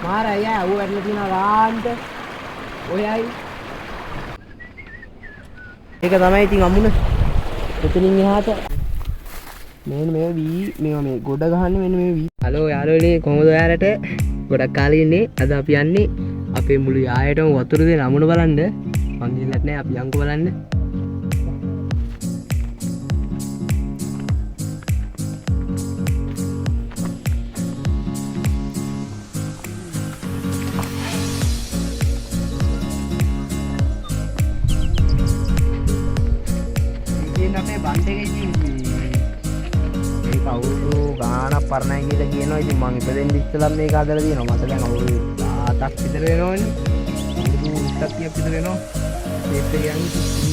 මාරා යා ඌ වැටලා තියෙනවා රාන්ට. ඔයයි. ඒක තමයි ඉතින් අමුණ. එතනින් එහාට මෙන්න මේ ගොඩ ගහන්නේ මෙන්න මේ වී. හලෝ යාළුවනේ කොහොමද ඔයාලට? ගොඩක් කාලේ ඉන්නේ. අද අපි යන්නේ අපේ මුළු යායටම වතුර දෙන අමුණ බලන්න. මං ගිහිල්ලත් නෑ අපි යන්කෝ බලන්න. අපේ බන්ට් එකේ මේක අවුරුදු ගාණක් පරණයි කියලා කියනවා. ඉතින් මම ඉපදෙන්න ඉස්සෙල්ලා මේක හදලා තියෙනවා. මට දැන් අවුරුදු 10ක් විතර වෙනවනේ. අවුරුදු 20ක් විතර වෙනවා. මේක කියන්නේ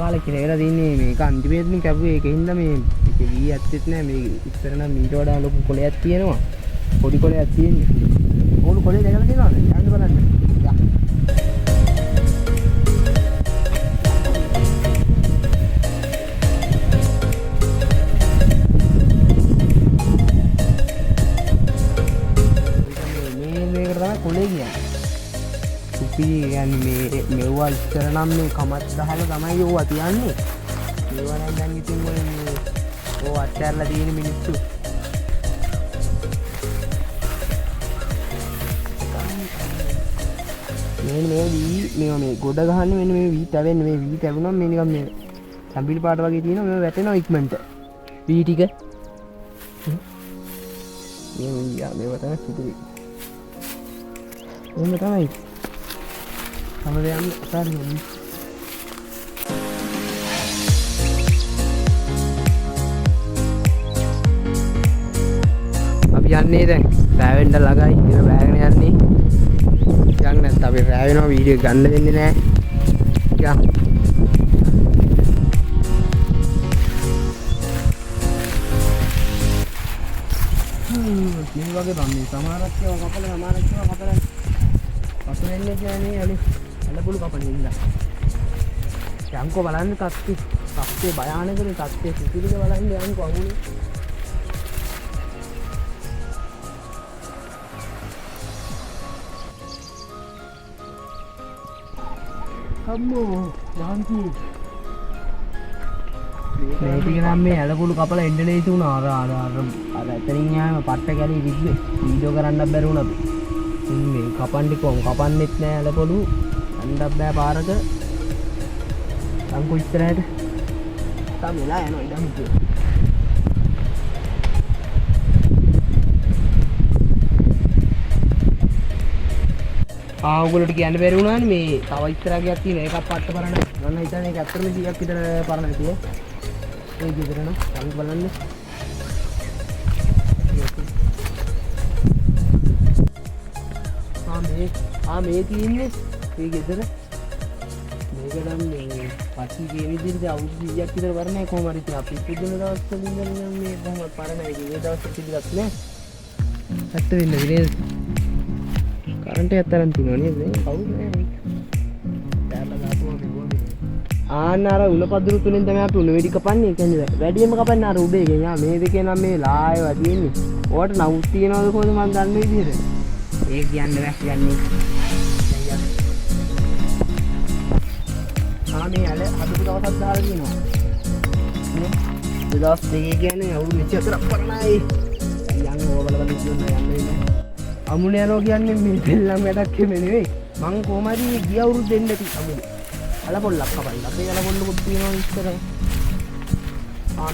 කාලේ කියලා දින්නේ මේක අන්තිමේදී කැපුවේ ඒකින්ද මේ වී ඇත්තෙත් නෑ මේ ඉස්සර නම් මීට වඩා ලොකු කොළයක් තියෙනවා පොඩි කොළයක් තියෙන්නේ ඕළු කොළේ දැකලා තියෙනවද යන්න බලන්න මේකට තමයි කොළේ කියන්නේ සුපි කියන්නේ මෙව්වා ඉස්සර නම් මේ කමත් ගහලා තමයි ඕවා තියන්නේ. ඒවා නම් දැන් ඉතින් මේ ඕවා අත්හැරලා තියෙන මිනිස්සු. මේ ගොඩ ගහන්නේ මෙන්න මේ වී තැවෙන්නේ මේ වී තැවුනම මේ නිකන් මේ තම්බිලි පාට වගේ තියෙනවා මේ වැටෙනවා ඉක්මනට. වී ටික. මේව තමයි සිදුවේ. එහෙම තමයි. Kemudian tadi අපි යන්නේ දැන් රෑ වෙන්න ළඟයි ඉතින් බෑගෙන යන්නේ යන්න නැත්නම් අපි රෑ වෙනවා වීඩියෝ ගන්න වෙන්නේ නැහැ මේ වගේ බම්මේ සමහරක් ඒවා කපලා සමහරක් ඒවා කපලා පසු වෙන්නේ කියන්නේ අලි අලපුළු කපන ඉඳලා යන්කෝ බලන්න තත්ත්වේ භයානකනේ තත්ත්වේ සිසිලද බලන්න යන්කෝ අමුනේ අම්මෝ යාන්ති මේ ටික නම් මේ අලපුළු කපලා එන්න ලේසි වුණා අර එතනින් යාම පට්ට කැලේ විද්දේ වීඩියෝ කරන්නත් බැරි වුණා මේ කපන්නේ කොහොම කපන්නෙත් නෑ අලපොළු අඬක් බෑ පාරක අංකු ඉස්සරහට තමලා යනවා ඉඳන් හිටියේ ඔයගොල්ලෝට කියන්න බැරි වුණානේ මේ තව ඉස්සරහ ගියක් තියෙන එකක් පට්ට පරණ මම හිතන්නේ ඒක ඇත්තටම 100ක් විතර පරණ තියෙන්නේ ඒ ගෙදර නම් අලු බලන්න මේ තියෙන්නේ මේ ගෙදර මේක නම් මේ පටි ගේ විදිහට අවුරුදු 100ක් විතර වරණයි කොහොම හරි ඉතින් අපි පුදුම දවස් වලින් ඉඳන් මේ බොහොම පරණයි මේ දවස් පිළිගත් නෑ ඇත්ත වෙන්නේ නේද කරන්ට් එකක් තරම් තියෙනවා නේද මේ කවුද නෑ මේක දැල්ලා දාපුවා මේ ආනාර උණපදුරු තුනෙන් තමයි අපි උණ වෙඩි කපන්නේ කියන්නේ වැඩියෙන්ම කපන්නේ අර උඩේ ගෙනා මේ දෙකේ නම් මේ ලායවා තියෙන්නේ ඕකට නවුත් තියනවද කොහොමද මන් දන්නේ විදිහට ඒ කියන්න බෑ කියන්නේ මේ අල හදපු දවසක් දාලා කියනවා නේ 2002 කියන්නේ අවුරුදු 24ක් පරණයි යන් ඕගොල්ලෝ කියන්නේ යන්නේ අමුණ යනවා කියන්නේ මේ දෙල්ලම් වැඩක් නෙමෙයි මං කොහොම හරි ගිය අවුරුදු දෙන්න ඇති අමුණ අල පොල්ලක් කපන්න අපේ අල පොල්ලකුත් තියෙනවා ඉස්සර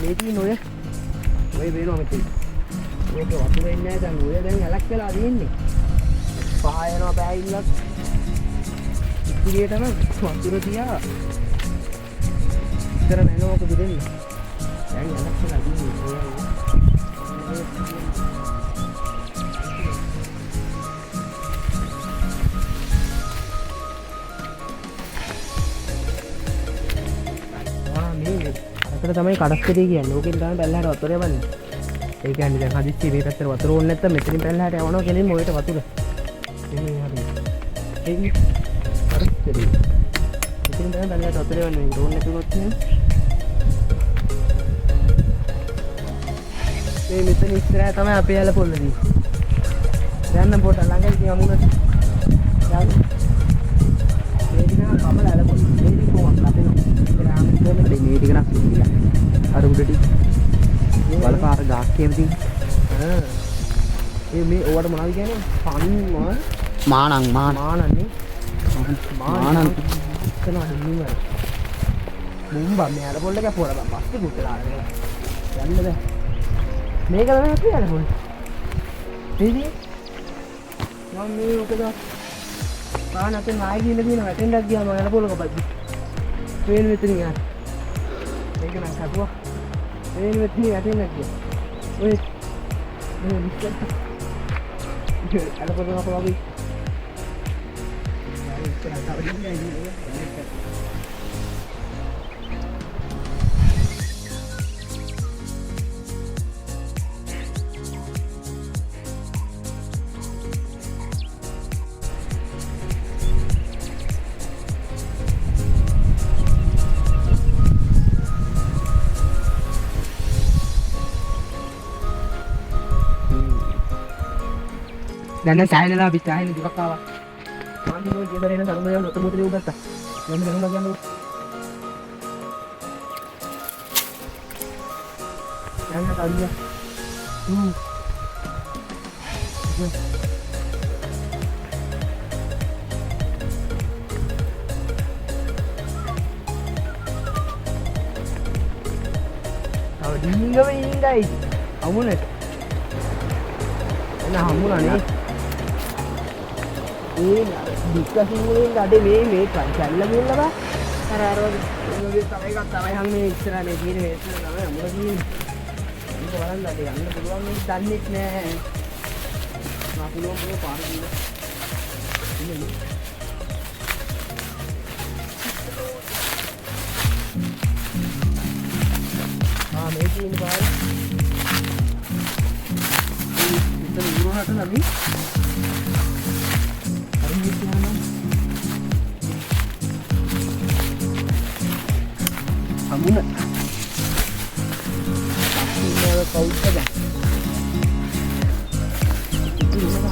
මේ තියෙන ඔය වෙනවා මෙතන ඕක වතුර එන්නේ නැහැ දැන් ඔය දැන් ඇලක් වෙලා තියෙන්නේ පහ යනවා බෑයිල්ලක් ඉතිරියටම වතුර තියා ඉතර නැනෝ මොකද දෙන්නේ දැන් ඇලක් වෙලා තියෙන්නේ අතට තමයි කඩස්කඩේ කියන්නේ. ඕකෙන් තමයි පැල්ලහට වතුර යවන්නේ. ඒ කියන්නේ දැන් හදිස්සියේ මේ පැත්තට වතුර ඕනේ නැත්නම් මෙතනින් පැල්ලහට යවනවා කෙලින්ම ඔයට වතුර. එන්නේ හරි. ඒකයි කඩස්කඩේ. මෙතනින් තමයි පැල්ලහට වතුර යවන්නේ. ඕනේ නැතුනොත් නේ. මේ මෙතන ඉස්සරහ තමයි අපේ ඇල පොල්ලදී. දැන් නම් පොඩ ළඟ ඉතින් අමුණට. දැන් මේ දින කමල ඇල පොල්ල. මේ දින කොහොමද අපේ ග්‍රාම දෙන්නේ මේ ටික නම් සිද්ධිලා. අර උඩට බලපාර ගාක් කියමදී. මේ ඕවට මොනවද කියන්නේ? මානං මානන්නේ. මානං කනවා දෙන්නේ. මුම්බා මේ ඇල පොල්ල කැපුවා පස්සේ කුටලා යන්න බෑ. මේක තමයි අපි යන්න ඕනේ. ඉතින් මම මේ උකද පානත් නායි ගිහින් දින වැටෙන්නක් ගියාම යන පොලක පස්සේ. ට්‍රේන් මෙතන යනවා. මේක නම් කපුවා. ට්‍රේන් මෙතන වැටෙන්නක් ගියා. ඔය මේ ලිස්ට් අර පොලක වගේ. Dan saya lah bicara ini juga kalah. Mandi mau jadi dari sana yang temu tadi udah tak. Yang mana lagi yang tadi ya. Kalau di sini nggak ini guys. Kamu nih. Nah kamu nih. ඒ discussion වලින් අඩේ මේ පන්සල්ල ගිහලා බා අර ඔයගේ තමයි එකක් තමයි හම් මේ ඉස්සරහනේ තියෙන මේ ඉස්සර තමයි අමුල තියෙන්නේ මේක බලන්න අඩේ යන්න පුළුවන් මේ දන්නේ නැහැ මා පුළුවන් පොර පාර දීලා ඉන්නේ මේ තියෙන පාර ඉතින් උරුහට නැමි Amuna. Ini kau saja. Itu mana?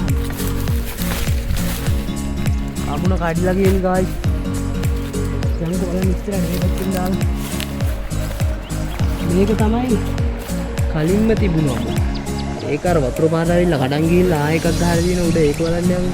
Amuna kadi lagi ini guys. Jangan kalian istirahat ini tinggal. මේක තමයි කලින්ම තිබුණා. ඒක අර වතුර පාර ඇවිල්ලා කඩන් ගිහිල්ලා ආයෙ එකක් ගහලා දින උඩ ඒක බලන්න යමු.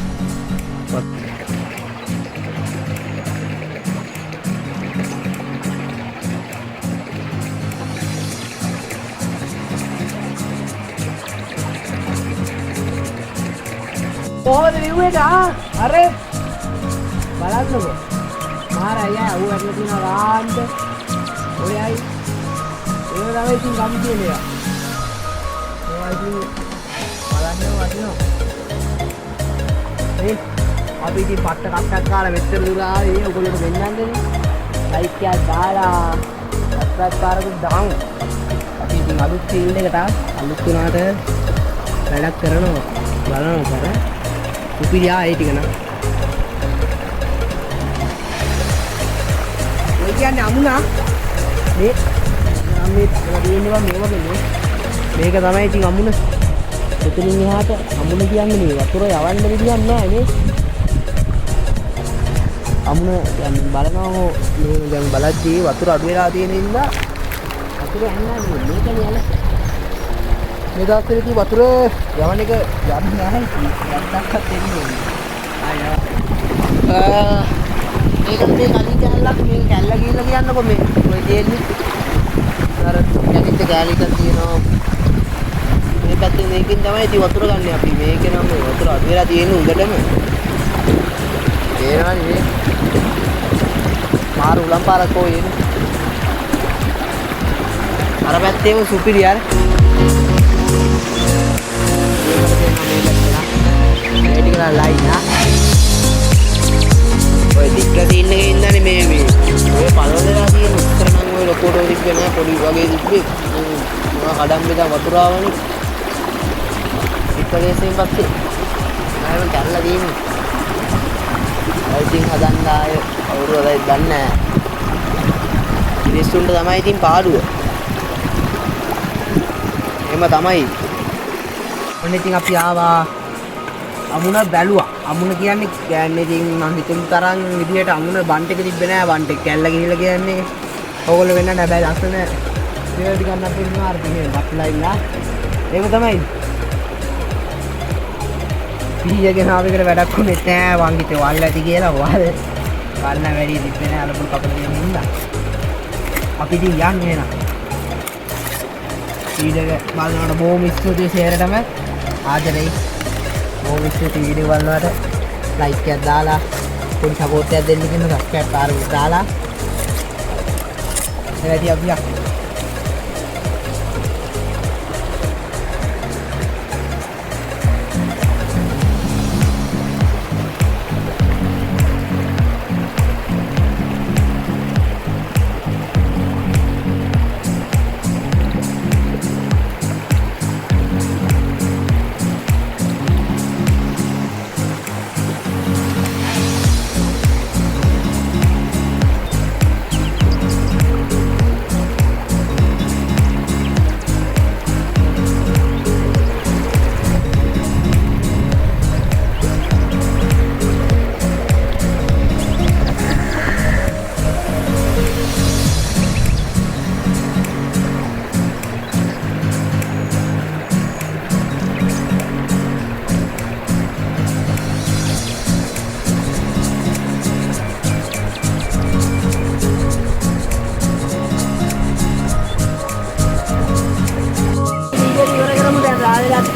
කොහොමද විව්වේක අර බලන්නකෝ මාර අයියා ඌ ඇట్లా තියෙන රාන්ට ඔයයි ඒ තමයි ඉතින් ගම් කියන්නේ ඒවා ඉතින් බලන්න වටිනවා ඒ අපි ඉතින් පට්ට කක්කක් කාලා මෙච්චර දුර ආවේ ඔයගොල්ලෝ වෙන්නන්නේ ලයික් එකක් දාලා සබ්ස්ක්‍රයිබ් කරගන්න දාමු අපි ඉතින් අලුත් ෆීල්ඩ් එකට අලුත් වුණාට වැඩක් කරනවා බලනවා කර උපිරියා ඒ ටික නා ඔය කියන්නේ අමුණා මේ තියෙනවා මේ වගේ නේ මේක තමයි ඉතින් අමුණ එතනින් එහාට අමුණ කියන්නේ මේ වතුර යවන්න විදියක් නැහැ නේ අමුණ දැන් බලනවා මේ දැන් බලද්දී වතුර අඩු වෙලා තියෙන නිසා වතුර යන්නේ මේක නේ මේ දවස්වලදී වතුර යවන එක යන්නේ නැහැ ඉතින් යන්නක්වත් දෙන්නේ ආය මේක මේ කලින් කැල්ලක් මේ කැල්ල ගිහලා කියන්නකො මේ ඔය දෙන්නේ අර කැලිට ගාලිකක් තියෙනවා මේ පැත්තේ මේකෙන් තමයි ඉතින් වතුර ගන්න අපි මේකේ නම් මේ වතුර අඩු වෙලා තියෙන උඩටම ඒනවනේ මේ මාරු උලම් පාරක් කො එන්නේ අර පැත්තේම සුපිරි යාර මේ ටික ලයින් ආ ඔය දික්ක තියෙන එකේ ඉඳන්නේ මේ ඔය පළවලලා තියෙන උත්තර නම් ඔය ලොකු ඔක්කොට තිබ්බේ නෑ පොඩි වගේ තිබ්බේ මොනවා කඩම් බෙදා වතුර ආවනේ පිටදේශයෙන් පස්සේ ආයෙම කැරලා තියෙන්නේ ඉතින් හදන්න ආය කවුරුද දන්නේ නෑ මිනිස්සුන්ට තමයි ඉතින් පාඩුව එහෙම තමයි ඔන්න ඉතින් අපි ආවා අමුණ බැලුවා අමුණ කියන්නේ ඉතින් මම හිතුම් තරම් විදියට අමුණ බන්ට් එක තිබ්බේ නෑ බන්ට් එක කැල්ල ගිහිල්ලා කියන්නේ ඕගොල්ලෝ වෙන්න නෑ බෑ ලස්සන දේවල් ටිකක් නම් පිළිම ආර තියෙන වටලා ඉන්නා ඒක තමයි පීයගෙන ආවෙකට වැඩක් උනේ නෑ වං හිතේ වල් ඇති කියලා වල් වැඩි තිබ්බේ නෑ අලපුල් කපලා තියෙන හින්දා අපි ඉතින් යන්නේ නේද වීඩියෝ එක බලනකොට බොහොම ස්තුතියි සේරටම ආදරෙයි බොහොම ස්තුතියි වීඩියෝ බලනකොට ලයික් එකක් දාලා පොඩි සපෝට් එකක් දෙන්න කියන සබ්ස්ක්‍රයිබ් කාර්යයක් දාලා එවැදී අපි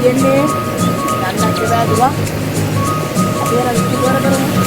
තියෙන්නේ ගන්නත් බෑ දුවා අපි යන විදිහ කරමු